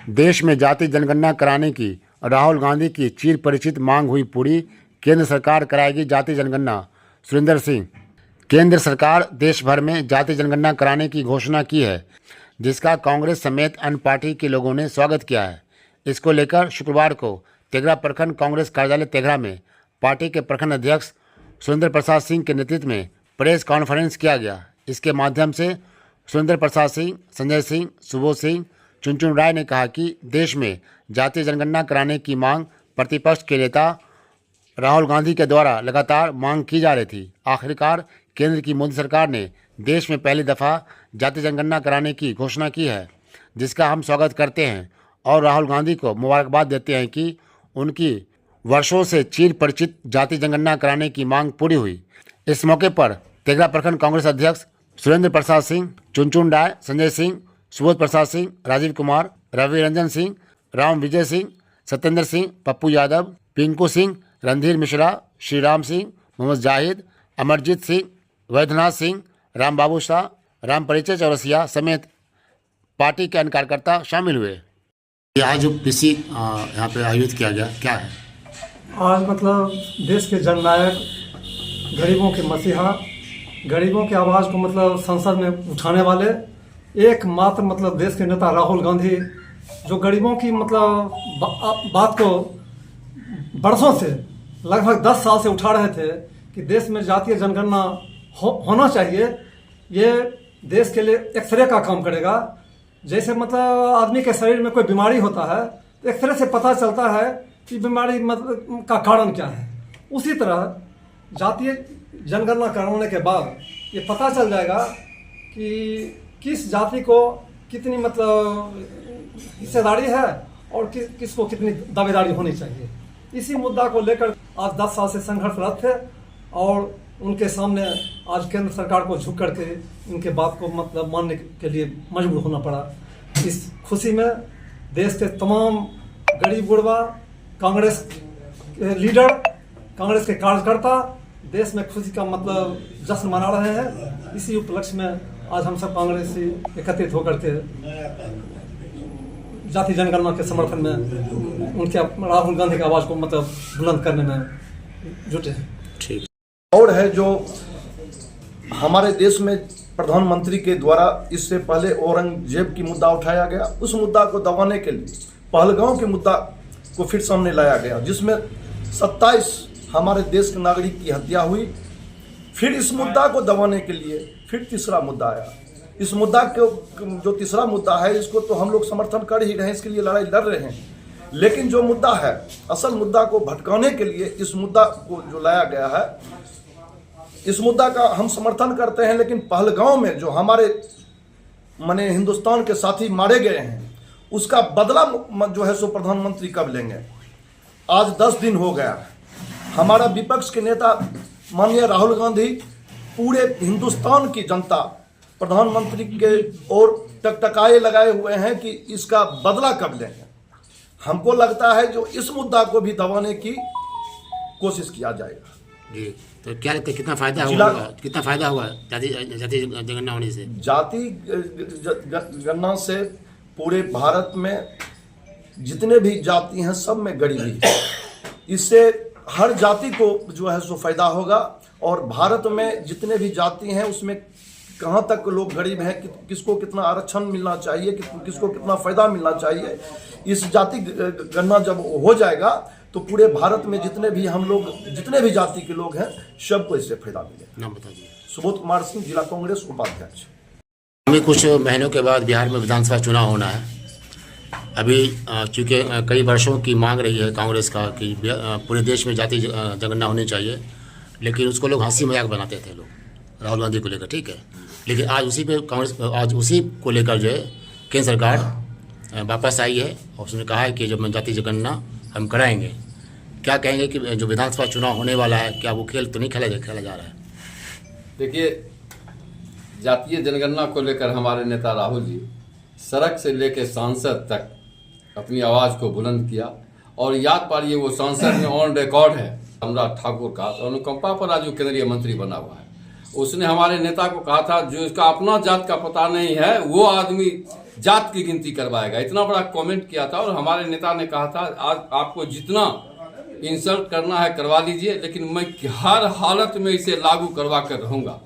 देश में जाति जनगणना कराने की राहुल गांधी की चिर परिचित मांग हुई पूरी। केंद्र सरकार कराएगी जाति जनगणना। सुरेंद्र सिंह। केंद्र सरकार देश भर में जाति जनगणना कराने की घोषणा की है, जिसका कांग्रेस समेत अन्य पार्टी के लोगों ने स्वागत किया है। इसको लेकर शुक्रवार को तेघड़ा प्रखंड कांग्रेस कार्यालय तेघड़ा में पार्टी के प्रखंड अध्यक्ष सुरेंद्र प्रसाद सिंह के नेतृत्व में प्रेस कॉन्फ्रेंस किया गया। इसके माध्यम से सुरेंद्र प्रसाद सिंह, संजय सिंह, सुबोध सिंह, चुनचुन राय ने कहा कि देश में जातीय जनगणना कराने की मांग प्रतिपक्ष के नेता राहुल गांधी के द्वारा लगातार मांग की जा रही थी। आखिरकार केंद्र की मोदी सरकार ने देश में पहली दफ़ा जातीय जनगणना कराने की घोषणा की है, जिसका हम स्वागत करते हैं और राहुल गांधी को मुबारकबाद देते हैं कि उनकी वर्षों से चिर परिचित जाति जनगणना कराने की मांग पूरी हुई। इस मौके पर तेघड़ा प्रखंड कांग्रेस अध्यक्ष सुरेंद्र प्रसाद सिंह, चुनचुन राय, संजय सिंह, सुबोध प्रसाद सिंह, राजीव कुमार, रवि रंजन सिंह, राम विजय सिंह, सत्येंद्र सिंह, पप्पू यादव, पिंकू सिंह, रणधीर मिश्रा, श्रीराम सिंह, मोहम्मद जाहिद, अमरजीत सिंह, वैद्यनाथ सिंह, राम बाबू शाह, राम परिचय चौरसिया समेत पार्टी के अन्य कार्यकर्ता शामिल हुए। आज जो पीसी यहाँ पे आयोजित किया गया, क्या है? आज मतलब देश के जननायक, गरीबों के मसीहा, गरीबों की आवाज़ को मतलब संसद में उठाने वाले एकमात्र मतलब देश के नेता राहुल गांधी, जो गरीबों की मतलब बात को बरसों से लगभग 10 साल से उठा रहे थे कि देश में जातीय जनगणना होना चाहिए। ये देश के लिए एक्सरे का काम करेगा। जैसे मतलब आदमी के शरीर में कोई बीमारी होता है तो एक्सरे से पता चलता है कि बीमारी मतलब का कारण क्या है। उसी तरह जातीय जनगणना कराने के बाद ये पता चल जाएगा कि किस जाति को कितनी मतलब हिस्सेदारी है और किसको कितनी दावेदारी होनी चाहिए। इसी मुद्दा को लेकर आज 10 साल से संघर्षरत थे और उनके सामने आज केंद्र सरकार को झुक करके इनके बात को मतलब मानने के लिए मजबूर होना पड़ा। इस खुशी में देश के तमाम गरीब गुरबा, कांग्रेस के लीडर, कांग्रेस के कार्यकर्ता देश में खुशी का मतलब जश्न मना रहे हैं। इसी उपलक्ष्य में आज हम सब कांग्रेसी एकत्रित होकर के जाति जनगणना के समर्थन में उनके राहुल गांधी की आवाज़ को मतलब बुलंद करने में जुटे हैं। ठीक। और है जो हमारे देश में प्रधानमंत्री के द्वारा इससे पहले औरंगजेब की मुद्दा उठाया गया, उस मुद्दा को दबाने के लिए पहलगांव के मुद्दा को फिर सामने लाया गया, जिसमें 27 हमारे देश के नागरिक की हत्या हुई। फिर इस मुद्दा को दबाने के लिए फिर तीसरा मुद्दा आया। इस मुद्दा को जो तीसरा मुद्दा है, इसको तो हम लोग समर्थन कर ही रहे हैं, इसके लिए लड़ाई लड़ रहे हैं। लेकिन जो मुद्दा है, असल मुद्दा को भटकाने के लिए इस मुद्दा को जो लाया गया है, इस मुद्दा का हम समर्थन करते हैं। लेकिन पहलगांव में जो हमारे माने हिंदुस्तान के साथी मारे गए हैं, उसका बदला जो है सो प्रधानमंत्री कब लेंगे? आज 10 दिन हो गया। हमारा विपक्ष के नेता माननीय राहुल गांधी पूरे हिंदुस्तान की जनता प्रधानमंत्री के ओर टकटकाए लगाए हुए हैं कि इसका बदला कब लेंगे। हमको लगता है जो इस मुद्दा को भी दबाने की कोशिश किया जाएगा। जी, तो क्या लगता है कितना फायदा होगा? कितना फायदा हुआ जाति जनगणना होने से? जाति गणना से पूरे भारत में जितने भी जाति हैं सब में गरीबी है। इससे हर जाति को जो है सो फायदा होगा और भारत में जितने भी जाति हैं उसमें कहाँ तक लोग गरीब हैं, किसको कितना आरक्षण मिलना चाहिए, किसको कितना फायदा मिलना चाहिए। इस जाति गणना जब हो जाएगा तो पूरे भारत में जितने भी हम लोग, जितने भी जाति के लोग हैं, सबको इससे फायदा मिलेगा। नाम बता दीजिए। सुबोध कुमार सिंह, जिला कांग्रेस उपाध्यक्ष। अभी कुछ महीनों के बाद बिहार में विधानसभा चुनाव होना है। अभी चूँकि कई वर्षों की मांग रही है कांग्रेस का कि पूरे देश में जाति जनगणना होनी चाहिए, लेकिन उसको लोग हंसी मजाक बनाते थे लोग राहुल गांधी को लेकर, ठीक है। लेकिन आज उसी पे कांग्रेस आज उसी को लेकर जो है केंद्र सरकार वापस आई है और उसने कहा है कि जब जाति जनगणना हम कराएंगे। क्या कहेंगे कि जो विधानसभा चुनाव होने वाला है, क्या वो खेल तो नहीं खेला जा रहा है? देखिए, जातीय जनगणना को लेकर हमारे नेता राहुल जी सड़क से लेकर सांसद तक अपनी आवाज़ को बुलंद किया और याद पालिए वो सांसद में ऑन रिकॉर्ड है सम्राट ठाकुर का अनुकंपा पर आज केंद्रीय मंत्री बना हुआ है। उसने हमारे नेता को कहा था जो इसका अपना जात का पता नहीं है वो आदमी जात की गिनती करवाएगा, इतना बड़ा कमेंट किया था। और हमारे नेता ने कहा था आज आपको जितना इंसल्ट करना है करवा लीजिए, लेकिन मैं हर हालत में इसे लागू करवा कर रहूँगा।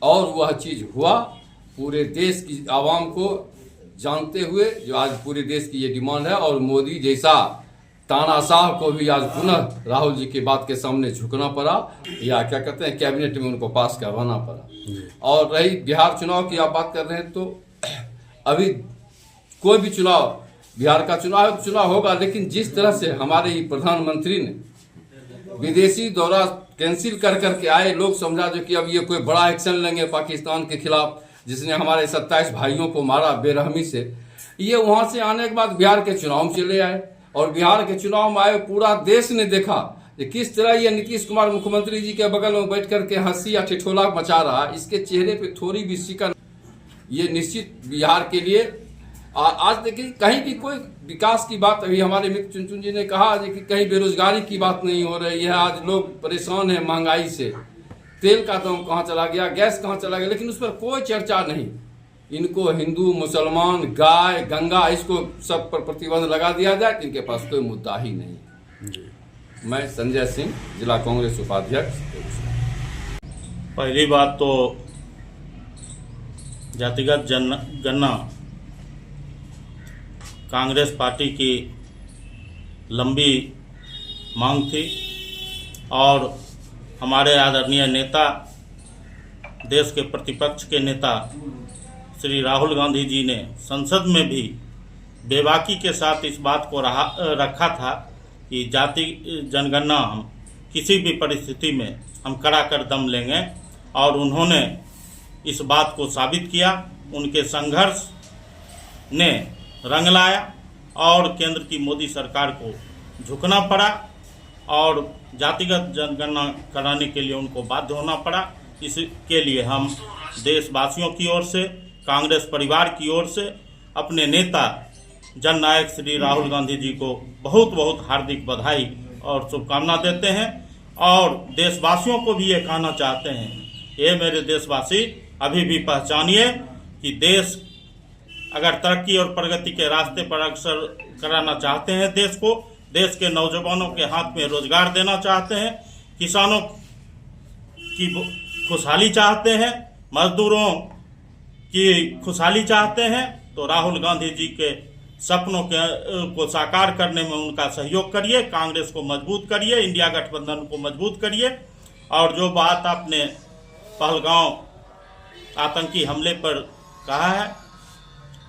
और वह चीज़ हुआ। पूरे देश की आवाम को जानते हुए जो आज पूरे देश की ये डिमांड है, और मोदी जैसा तानाशाह को भी आज पुनः राहुल जी की बात के सामने झुकना पड़ा, या क्या कहते हैं कैबिनेट में उनको पास करवाना पड़ा। और रही बिहार चुनाव की आप बात कर रहे हैं, तो अभी कोई भी चुनाव, बिहार का चुनाव होगा, लेकिन जिस तरह से हमारे ही प्रधानमंत्री ने विदेशी दौरा कैंसिल कर करके आए, लोग समझा जो कि अब ये कोई बड़ा एक्शन लेंगे पाकिस्तान के खिलाफ, जिसने हमारे 27 भाइयों को मारा बेरहमी से। ये वहां से आने के बाद बिहार के चुनाव में चले आए, और बिहार के चुनाव में आए पूरा देश ने देखा कि किस तरह ये नीतीश कुमार मुख्यमंत्री जी के बगल में बैठ करके हंसी या ठिठोला मचा रहा है। इसके चेहरे पे थोड़ी भी शिकन, ये निश्चित बिहार के लिए आज देखिए कहीं भी कोई विकास की बात, अभी हमारे मित्र चुनचुन जी ने कहा कि कहीं बेरोजगारी की बात नहीं हो रही है। आज लोग परेशान हैं महंगाई से, तेल का दाम कहाँ चला गया, गैस कहाँ चला गया, लेकिन उस पर कोई चर्चा नहीं। इनको हिंदू, मुसलमान, गाय, गंगा, इसको सब पर प्रतिबंध लगा दिया जाए, तो इनके पास कोई मुद्दा ही नहीं। मैं संजय सिंह, जिला कांग्रेस उपाध्यक्ष। पहली बात तो जातिगत जनगणना कांग्रेस पार्टी की लंबी मांग थी, और हमारे आदरणीय नेता, देश के प्रतिपक्ष के नेता श्री राहुल गांधी जी ने संसद में भी बेबाकी के साथ इस बात को रखा था कि जाति जनगणना हम किसी भी परिस्थिति में हम करा कर दम लेंगे, और उन्होंने इस बात को साबित किया। उनके संघर्ष ने रंग लाया और केंद्र की मोदी सरकार को झुकना पड़ा, और जातिगत जनगणना कराने के लिए उनको बाध्य होना पड़ा। इसके लिए हम देशवासियों की ओर से, कांग्रेस परिवार की ओर से अपने नेता जननायक श्री राहुल गांधी जी को बहुत बहुत हार्दिक बधाई और शुभकामना देते हैं। और देशवासियों को भी ये कहना चाहते हैं, ये मेरे देशवासी अभी भी पहचानिए कि देश अगर तरक्की और प्रगति के रास्ते पर अग्रसर कराना चाहते हैं देश को, देश के नौजवानों के हाथ में रोजगार देना चाहते हैं, किसानों की खुशहाली चाहते हैं, मजदूरों की खुशहाली चाहते हैं, तो राहुल गांधी जी के सपनों को साकार करने में उनका सहयोग करिए, कांग्रेस को मजबूत करिए, इंडिया गठबंधन को मजबूत करिए। और जो बात आपने पहलगांव आतंकी हमले पर कहा है,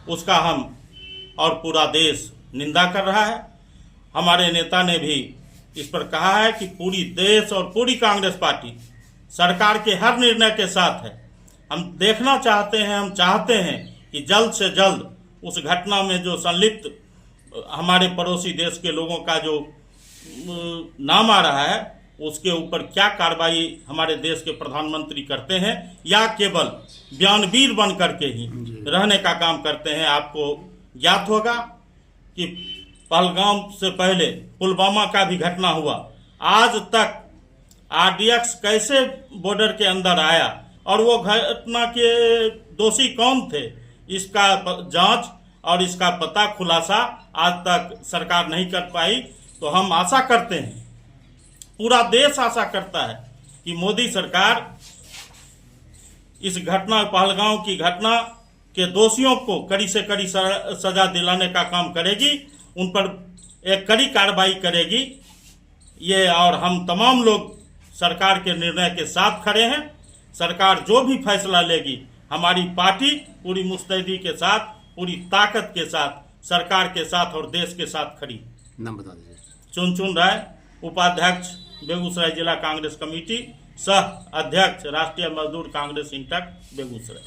उसका हम और पूरा देश निंदा कर रहा है। हमारे नेता ने भी इस पर कहा है कि पूरी देश और पूरी कांग्रेस पार्टी सरकार के हर निर्णय के साथ है। हम देखना चाहते हैं, हम चाहते हैं कि जल्द से जल्द उस घटना में जो संलिप्त हमारे पड़ोसी देश के लोगों का जो नाम आ रहा है, उसके ऊपर क्या कार्रवाई हमारे देश के प्रधानमंत्री करते हैं, या केवल बयानवीर बन करके ही रहने का काम करते हैं। आपको ज्ञात होगा कि पहलगाम से पहले पुलवामा का भी घटना हुआ, आज तक आरडीएक्स कैसे बॉर्डर के अंदर आया और वो घटना के दोषी कौन थे, इसका जांच और इसका पता खुलासा आज तक सरकार नहीं कर पाई। तो हम आशा करते हैं, पूरा देश आशा करता है कि मोदी सरकार इस घटना, पहलगाम की घटना के दोषियों को कड़ी से कड़ी सजा दिलाने का काम करेगी, उन पर एक कड़ी कार्रवाई करेगी। ये और हम तमाम लोग सरकार के निर्णय के साथ खड़े हैं। सरकार जो भी फैसला लेगी, हमारी पार्टी पूरी मुस्तैदी के साथ, पूरी ताकत के साथ सरकार के साथ और देश के साथ खड़ी। नाम बता दीजिए। चुनचुन राय, उपाध्यक्ष बेगूसराय जिला कांग्रेस कमेटी, सह अध्यक्ष राष्ट्रीय मजदूर कांग्रेस इंटक बेगूसराय।